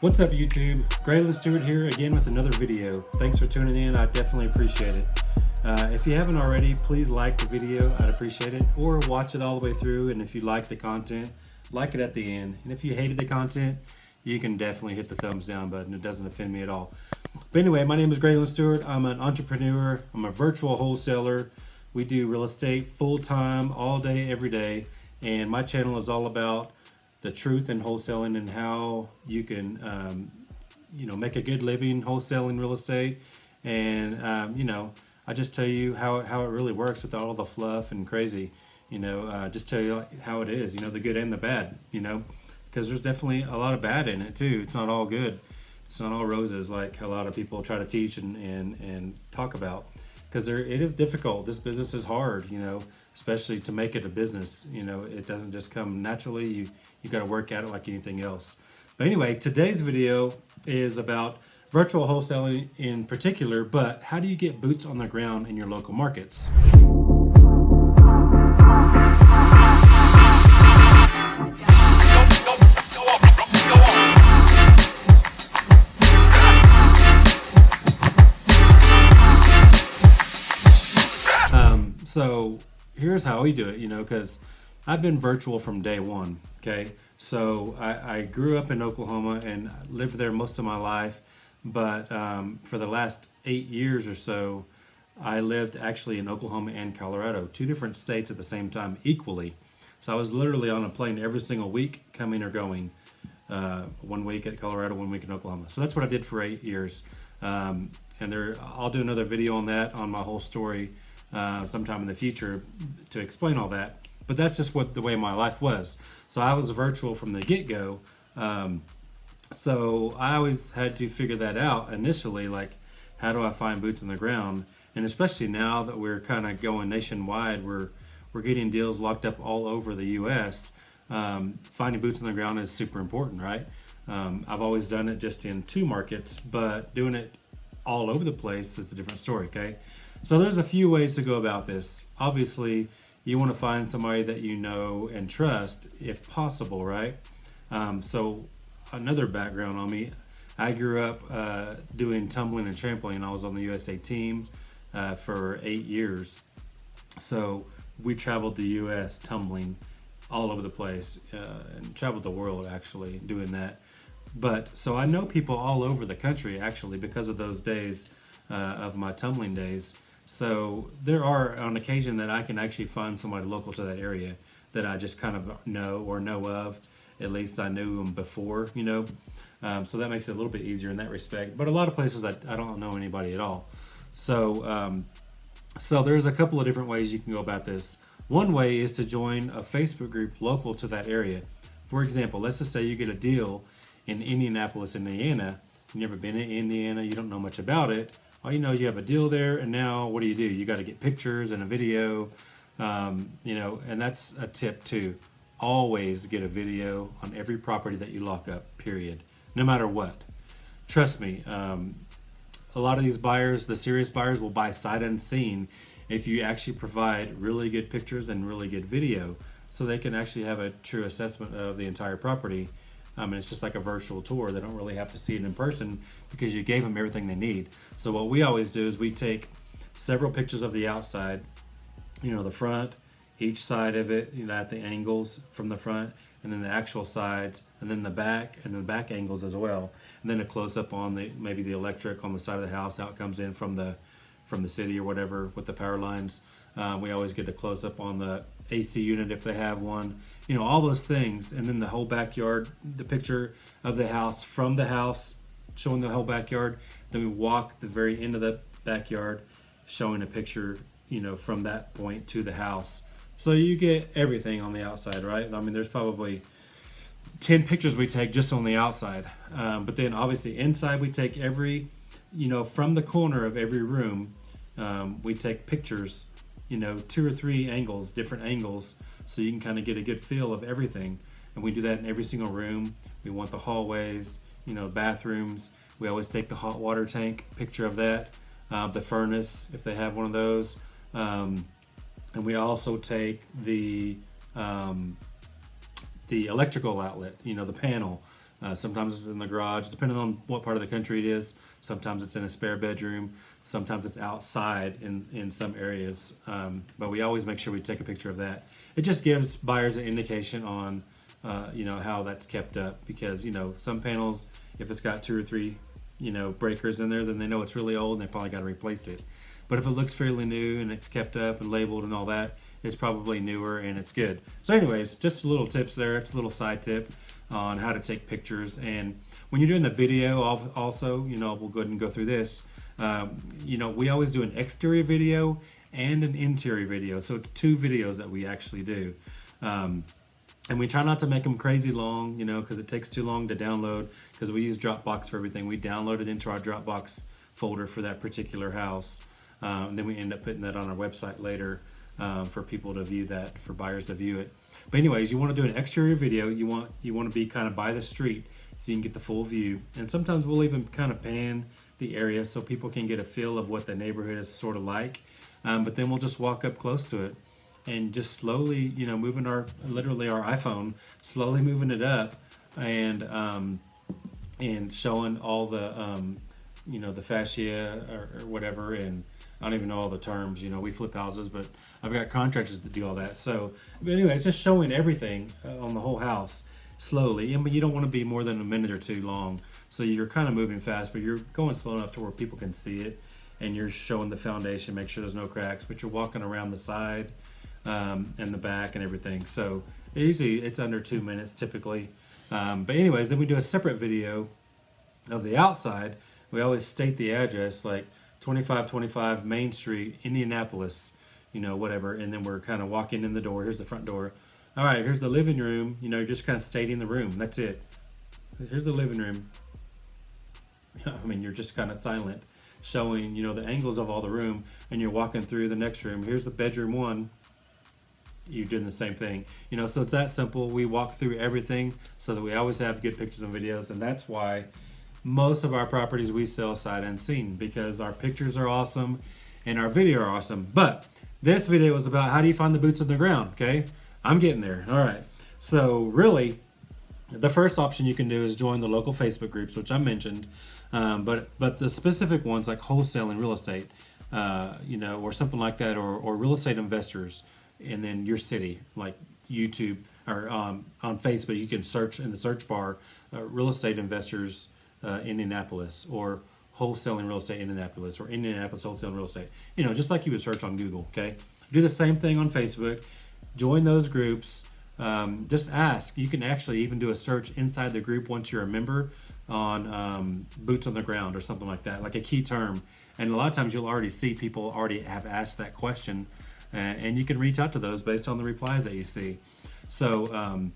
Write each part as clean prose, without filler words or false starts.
What's up, YouTube? Graylan Stewart here again with another video. Thanks for tuning in. I definitely appreciate it. If you haven't already, please like the video. I'd appreciate it. Or watch it all the way through. And if you like the content, like it at the end. And if you hated the content, you can definitely hit the thumbs down button. It doesn't offend me at all. But anyway, my name is Graylan Stewart. I'm an entrepreneur. I'm a virtual wholesaler. We do real estate full-time, all day, every day. And my channel is all about the truth in wholesaling and how you can, make a good living wholesaling real estate. And, I just tell you how it really works without all the fluff and crazy, just tell you how it is, the good and the bad, because there's definitely a lot of bad in it too. It's not all good. It's not all roses like a lot of people try to teach and talk about, because it is difficult. This business is hard, especially to make it a business. It doesn't just come naturally. You got to work at it like anything else. But anyway, today's video is about virtual wholesaling in particular, but how do you get boots on the ground in your local markets? So here's how we do it, because I've been virtual from day one. Okay. So I grew up in Oklahoma and lived there most of my life. But for the last 8 years or so, I lived actually in Oklahoma and Colorado, two different states at the same time, equally. So I was literally on a plane every single week, coming or going. 1 week at Colorado, 1 week in Oklahoma. So that's what I did for 8 years. I'll do another video on that, on my whole story, sometime in the future to explain all that. But that's just the way my life was. So I was virtual from the get-go. So I always had to figure that out initially, like, how do I find boots on the ground? And especially now that we're kind of going nationwide, we're getting deals locked up all over the U.S. Finding boots on the ground is super important, right? I've always done it just in 2 markets, but doing it all over the place is a different story, okay? So there's a few ways to go about this. Obviously, you want to find somebody that you know and trust, if possible, right? So another background on me, I grew up doing tumbling and trampoline. I was on the USA team for 8 years. So we traveled the US tumbling all over the place and traveled the world actually doing that. But so I know people all over the country actually because of those days of my tumbling days. So there are on occasion that I can actually find somebody local to that area that I just kind of know of. At least I knew them before, so that makes it a little bit easier in that respect. But a lot of places I don't know anybody at all. So there's a couple of different ways you can go about this. One way is to join a Facebook group local to that area. For example, let's just say you get a deal in Indianapolis, Indiana. You've never been in Indiana, you don't know much about it. All you know is you have a deal there, and now what do? You got to get pictures and a video, and that's a tip too. Always get a video on every property that you lock up, period, no matter what. Trust me, a lot of these buyers, the serious buyers, will buy sight unseen if you actually provide really good pictures and really good video, so they can actually have a true assessment of the entire property. And it's just like a virtual tour. They don't really have to see it in person because you gave them everything they need. So what we always do is we take several pictures of the outside, the front, each side of it, at the angles from the front, and then the actual sides, and then the back, and then the back angles as well. And then a close-up on maybe the electric on the side of the house, how it comes in from the city or whatever with the power lines. We always get a close-up on the AC unit if they have one, all those things. And then the whole backyard, the picture of the house from the house, showing the whole backyard. Then we walk the very end of the backyard, showing a picture, from that point to the house. So you get everything on the outside, right? I mean, there's probably 10 pictures we take just on the outside. But then obviously inside we take every, from the corner of every room, we take pictures, 2 or 3 angles, different angles, so you can kind of get a good feel of everything. And we do that in every single room. We want the hallways, bathrooms. We always take the hot water tank picture of that, the furnace, if they have one of those. And we also take the electrical outlet, the panel, Sometimes it's in the garage, depending on what part of the country it is. Sometimes it's in a spare bedroom. Sometimes it's outside in some areas. But we always make sure we take a picture of that. It just gives buyers an indication on, how that's kept up. Because, some panels, if it's got 2 or 3, breakers in there, then they know it's really old and they probably got to replace it. But if it looks fairly new and it's kept up and labeled and all that, it's probably newer and it's good. So anyways, just little tips there. It's a little side tip on how to take pictures. And when you're doing the video also, we'll go ahead and go through this. We always do an exterior video and an interior video. So it's 2 videos that we actually do. And we try not to make them crazy long, because it takes too long to download, because we use Dropbox for everything. We download it into our Dropbox folder for that particular house. And then we end up putting that on our website later for people to view that, for buyers to view it. But anyways, you want to do an exterior video. You want to be kind of by the street so you can get the full view. And sometimes we'll even kind of pan the area so people can get a feel of what the neighborhood is sort of like. But then we'll just walk up close to it and just slowly, moving our iPhone, slowly moving it up and showing all the, the fascia or whatever. And I don't even know all the terms. We flip houses, but I've got contractors that do all that. So, but anyway, it's just showing everything on the whole house slowly. But you don't want to be more than a minute or 2 long. So you're kind of moving fast, but you're going slow enough to where people can see it. And you're showing the foundation, make sure there's no cracks, but you're walking around the side and the back and everything. So usually it's under 2 minutes typically. But anyways, then we do a separate video of the outside. We always state the address, like 2525 Main Street, Indianapolis, whatever. And then we're kind of walking in the door. Here's the front door. All right, here's the living room. You're just kind of stating the room. That's it. Here's the living room. You're just kind of silent, showing, the angles of all the room. And you're walking through the next room. Here's the bedroom 1. You're doing the same thing. So it's that simple. We walk through everything so that we always have good pictures and videos. And that's why most of our properties we sell sight unseen, because our pictures are awesome and our video are awesome. But this video is about how do you find the boots on the ground, okay? I'm getting there. All right. So really, the first option you can do is join the local Facebook groups, which I mentioned. But the specific ones like Wholesaling Real Estate, or something like that, or real estate investors, and then your city, like YouTube or on Facebook, you can search in the search bar, real estate investors Indianapolis, or Wholesaling Real Estate Indianapolis, or Indianapolis Wholesaling Real Estate. Just like you would search on Google. Okay, do the same thing on Facebook. Join those groups. Just ask. You can actually even do a search inside the group once you're a member on boots on the ground or something like that, like a key term. And a lot of times you'll already see people already have asked that question, and you can reach out to those based on the replies that you see. So,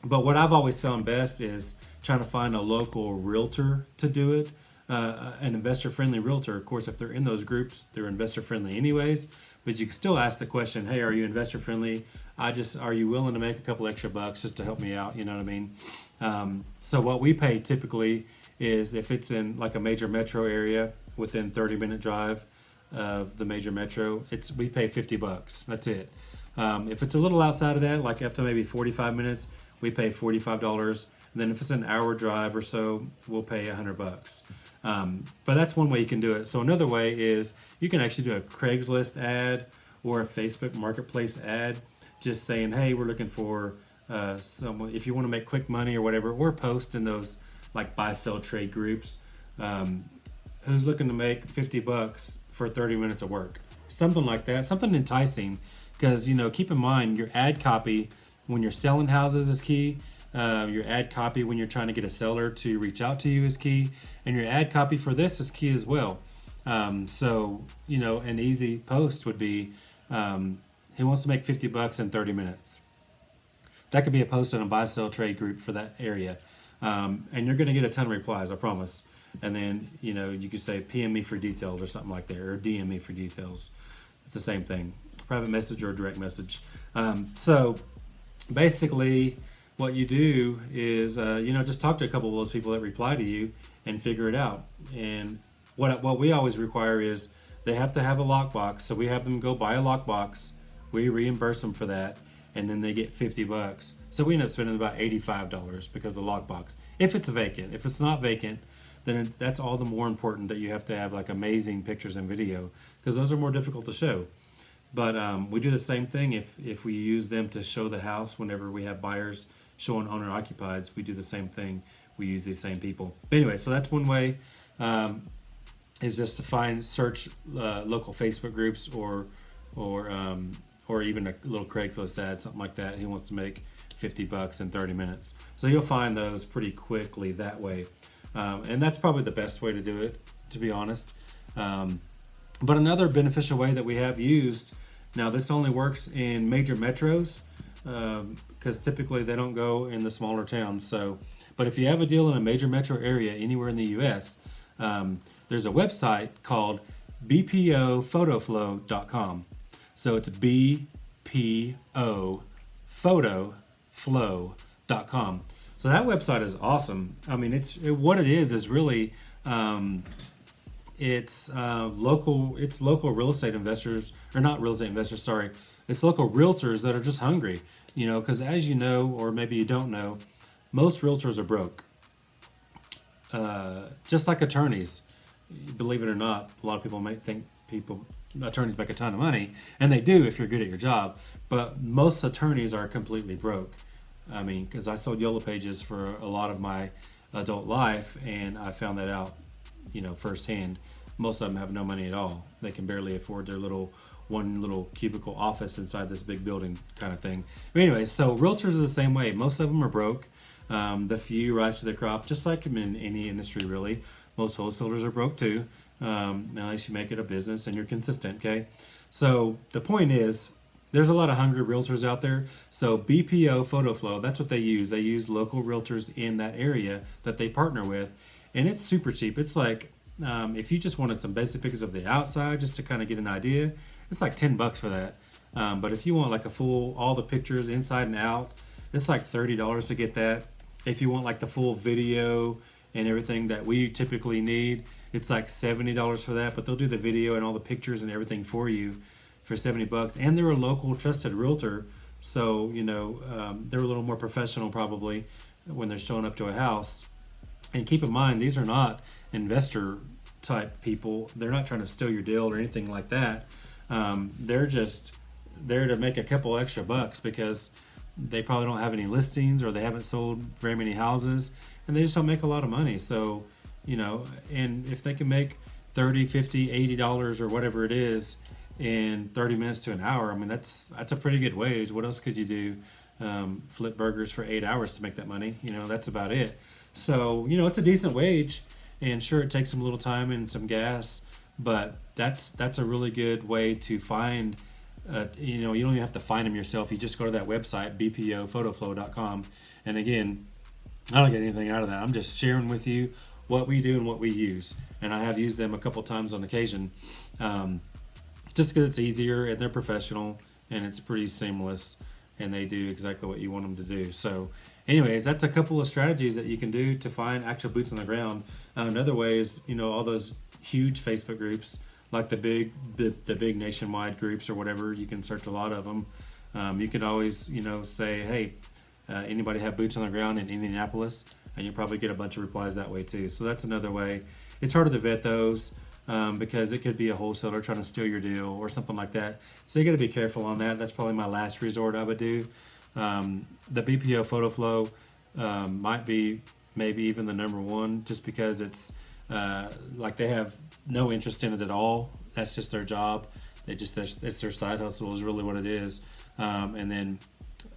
but what I've always found best is trying to find a local realtor to do it, an investor-friendly realtor. Of course, if they're in those groups, they're investor-friendly anyways, but you can still ask the question, hey, are you investor-friendly? Are you willing to make a couple extra bucks just to help me out? You know what I mean? So what we pay typically is, if it's in like a major metro area within 30-minute drive of the major metro, we pay $50. That's it. If it's a little outside of that, like up to maybe 45 minutes, we pay $45. And then if it's an hour drive or so, we'll pay $100. But that's one way you can do it. So another way is you can actually do a Craigslist ad or a Facebook Marketplace ad, just saying, hey, we're looking for someone, if you want to make quick money or whatever, or post in those like buy, sell, trade groups, who's looking to make $50 for 30 minutes of work. Something like that, something enticing, because, keep in mind your ad copy when you're selling houses is key. Your ad copy when you're trying to get a seller to reach out to you is key, and your ad copy for this is key as well. So an easy post would be, he wants to make $50 in 30 minutes. That could be a post in a buy, sell, trade group for that area, and you're going to get a ton of replies, I promise. And then you could say PM me for details or something like that, or DM me for details. It's the same thing, private message or direct message. So basically, what you do is, just talk to a couple of those people that reply to you and figure it out. And what we always require is they have to have a lockbox. So we have them go buy a lockbox. We reimburse them for that. and then they get $50. So we end up spending about $85 because of the lockbox. If it's vacant. If it's not vacant, then that's all the more important that you have to have like amazing pictures and video, because those are more difficult to show. But we do the same thing if we use them to show the house. Whenever we have buyers showing owner occupieds, we do the same thing. We use these same people. But anyway, so that's one way, is just to search local Facebook groups or even a little Craigslist ad, something like that. He wants to make $50 in 30 minutes. So you'll find those pretty quickly that way. And that's probably the best way to do it, to be honest. But another beneficial way that we have used, now this only works in major metros, because typically they don't go in the smaller towns. So, but if you have a deal in a major metro area anywhere in the U.S., there's a website called bpophotoflow.com. So it's bpophotoflow.com. So that website is awesome. I mean, what it is really, it's local real estate investors, or not real estate investors, sorry. It's local realtors that are just hungry, because as you know, or maybe you don't know, most realtors are broke. Just like attorneys, believe it or not, a lot of people might think attorneys make a ton of money, and they do if you're good at your job, but most attorneys are completely broke. I mean, because I sold Yellow Pages for a lot of my adult life, and I found that out, firsthand. Most of them have no money at all. They can barely afford their one little cubicle office inside this big building kind of thing. But anyway, so realtors are the same way. Most of them are broke. The few rise to the crop, just like in any industry, really. Most wholesalers are broke too, unless you make it a business and you're consistent, okay? So the point is, there's a lot of hungry realtors out there. So BPO PhotoFlow, that's what they use. They use local realtors in that area that they partner with. And it's super cheap. It's like, if you just wanted some basic pictures of the outside just to kind of get an idea, it's like $10 for that. But if you want like all the pictures inside and out, it's like $30 to get that. If you want like the full video and everything that we typically need, it's like $70 for that. But they'll do the video and all the pictures and everything for you for $70. And they're a local trusted realtor. So, they're a little more professional probably when they're showing up to a house. And keep in mind, these are not investor type people. They're not trying to steal your deal or anything like that. They're just there to make a couple extra bucks because they probably don't have any listings or they haven't sold very many houses, and they just don't make a lot of money. So, and if they can make $30, $50, $80 or whatever it is in 30 minutes to an hour, I mean, that's a pretty good wage. What else could you do? Flip burgers for 8 hours to make that money. That's about it. So, it's a decent wage, and sure, it takes some little time and some gas, but that's a really good way to find, you don't even have to find them yourself. You just go to that website, bpophotoflow.com. And again, I don't get anything out of that. I'm just sharing with you what we do and what we use. And I have used them a couple times on occasion, just because it's easier and they're professional and it's pretty seamless and they do exactly what you want them to do. So anyways, that's a couple of strategies that you can do to find actual boots on the ground. Another way is, all those huge Facebook groups, like the big nationwide groups or whatever. You can search a lot of them. You could always, say, hey, anybody have boots on the ground in Indianapolis? And you'll probably get a bunch of replies that way too. So that's another way. It's harder to vet those because it could be a wholesaler trying to steal your deal or something like that. So you got to be careful on that. That's probably my last resort I would do. The BPO PhotoFlow might be maybe even the number one, just because it's like they have no interest in it at all. That's just their job. It's their side hustle is really what it is. And then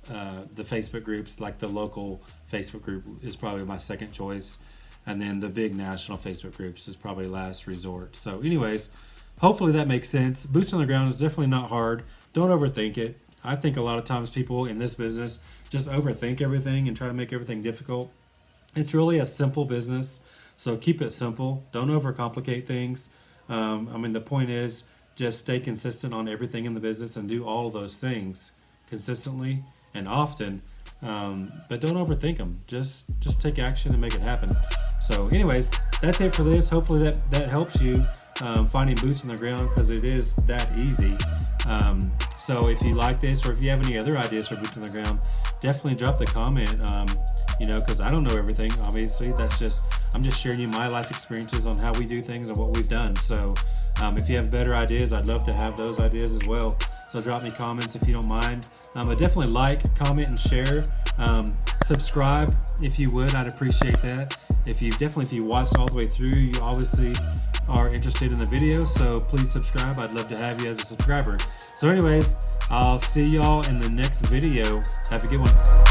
the Facebook groups, like the local Facebook group, is probably my second choice. And then the big national Facebook groups is probably last resort. So anyways, hopefully that makes sense. Boots on the ground is definitely not hard. Don't overthink it. I think a lot of times people in this business just overthink everything and try to make everything difficult. It's really a simple business, so keep it simple. Don't overcomplicate things. The point is just stay consistent on everything in the business and do all of those things consistently and often, but don't overthink them. Just take action and make it happen. So anyways, that's it for this. Hopefully that helps you finding boots on the ground, because it is that easy. So if you like this, or if you have any other ideas for boots on the ground, definitely drop the comment. Because I don't know everything. Obviously, I'm just sharing you my life experiences on how we do things and what we've done. So if you have better ideas, I'd love to have those ideas as well. So drop me comments if you don't mind. But definitely like, comment, and share. Subscribe if you would. I'd appreciate that. If you watched all the way through, you obviously are interested in the video. So please subscribe. I'd love to have you as a subscriber. So anyways, I'll see y'all in the next video. Have a good one.